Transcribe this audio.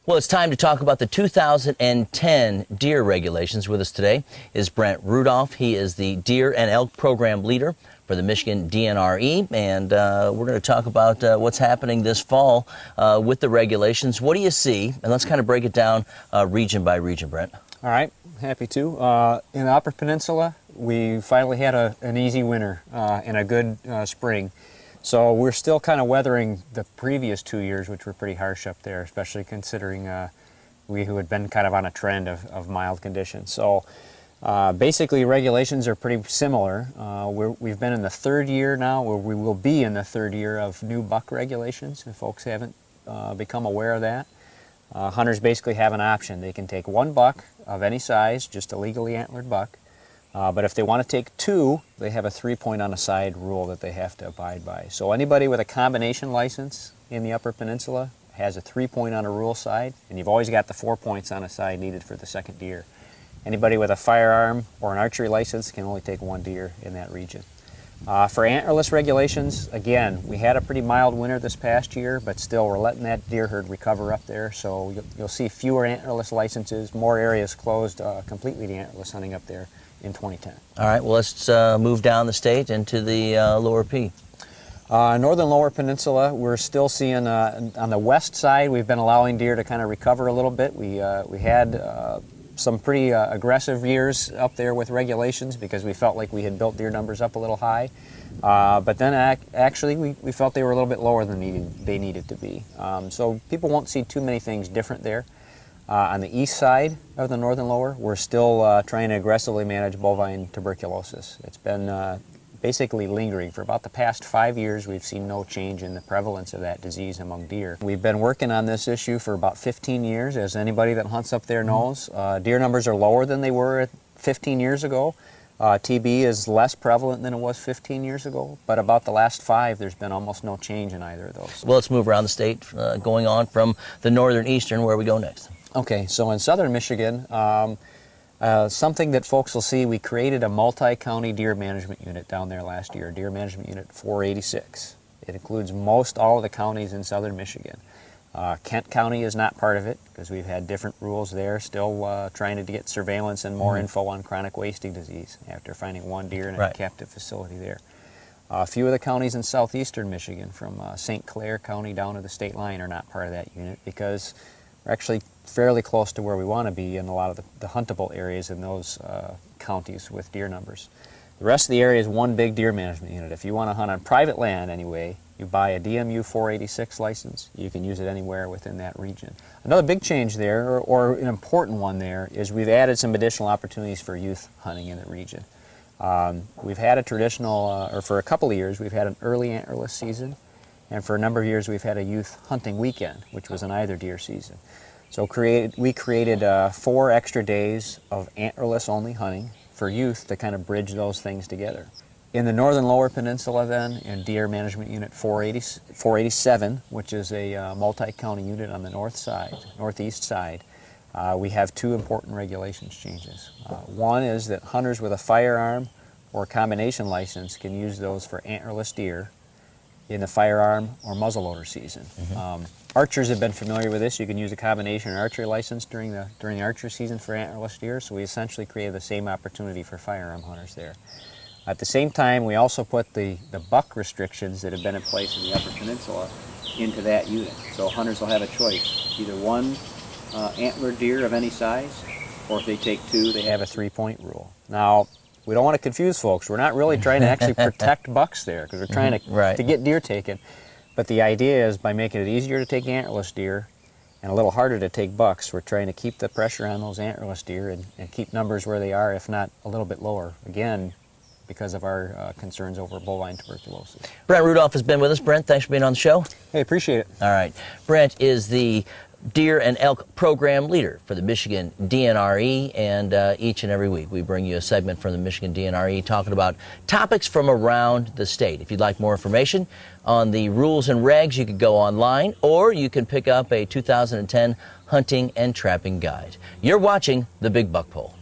Well, it's time to talk about the 2010 deer regulations. With us today is Brent Rudolph. He is the Deer and Elk Program Leader for the Michigan DNRE, and we're going to talk about what's happening this fall with the regulations. What do you see? And let's kind of break it down region by region, Brent. All right, happy to. In the Upper Peninsula, we finally had an easy winter and a good spring. So we're still kind of weathering the previous 2 years, which were pretty harsh up there, especially considering we who had been kind of on a trend of mild conditions. So basically regulations are pretty similar. We've been in the third year now, or we will be in the third year of new buck regulations, if folks haven't become aware of that. Hunters basically have an option. They can take one buck of any size, just a legally antlered buck. But if they want to take two, they have a 3-point on the side rule that they have to abide by. So anybody with a combination license in the Upper Peninsula has a 3-point on a rule side, and you've always got the 4 points on a side needed for the second deer. Anybody with a firearm or an archery license can only take one deer in that region. For antlerless regulations, again, we had a pretty mild winter this past year, but still we're letting that deer herd recover up there, so you'll see fewer antlerless licenses, more areas closed completely to antlerless hunting up there in 2010. All right, well, let's move down the state into the lower P. Northern Lower Peninsula, we're still seeing, on the west side, we've been allowing deer to kind of recover a little bit. We had some pretty aggressive years up there with regulations because we felt like we had built deer numbers up a little high. But then actually we felt they were a little bit lower than they needed to be. So people won't see too many things different there. On the east side of the Northern Lower, we're still trying to aggressively manage bovine tuberculosis. It's been basically lingering. For about the past 5 years, we've seen no change in the prevalence of that disease among deer. We've been working on this issue for about 15 years, as anybody that hunts up there knows. Deer numbers are lower than they were 15 years ago. TB is less prevalent than it was 15 years ago, but about the last 5, there's been almost no change in either of those. Well, let's move around the state, going on from the northern eastern, where we go next. Okay, so in southern Michigan, something that folks will see, we created a multi-county deer management unit down there last year, Deer Management Unit 486. It includes most all of the counties in southern Michigan. Kent County is not part of it because we've had different rules there, still trying to get surveillance and more info on chronic wasting disease after finding one deer in a captive facility there. A few of the counties in southeastern Michigan, from St. Clair County down to the state line, are not part of that unit because we're actually fairly close to where we want to be in a lot of the huntable areas in those counties with deer numbers. The rest of the area is one big deer management unit. If you want to hunt on private land anyway, you buy a DMU 486 license. You can use it anywhere within that region. Another big change there, or an important one there, is we've added some additional opportunities for youth hunting in the region. We've had a traditional, or for a couple of years, we've had an early antlerless season, and for a number of years we've had a youth hunting weekend, which was an either deer season. So we created 4 extra days of antlerless only hunting for youth to kind of bridge those things together. In the northern lower peninsula then, in Deer Management Unit 487, which is a multi-county unit on the northeast side, we have 2 important regulations changes. One is that hunters with a firearm or combination license can use those for antlerless deer in the firearm or muzzleloader season. Archers have been familiar with this. You can use a combination archery license during the archery season for antlerless deer, so we essentially created the same opportunity for firearm hunters there. At the same time, we also put the buck restrictions that have been in place in the Upper Peninsula into that unit. So hunters will have a choice, either one antlered deer of any size, or if they take 2, they have a 3-point rule. Now, we don't want to confuse folks. We're not really trying to actually protect bucks there, because we're trying to get deer taken. But the idea is, by making it easier to take antlerless deer and a little harder to take bucks, we're trying to keep the pressure on those antlerless deer and keep numbers where they are, if not a little bit lower. Again, because of our concerns over bovine tuberculosis. Brent Rudolph has been with us. Brent, thanks for being on the show. Hey, appreciate it. All right. Brent is the Deer and Elk Program Leader for the Michigan DNRE, and each and every week we bring you a segment from the Michigan DNRE talking about topics from around the state. If you'd like more information on the rules and regs, you could go online, or you can pick up a 2010 hunting and trapping guide. You're watching the Big Buck Poll.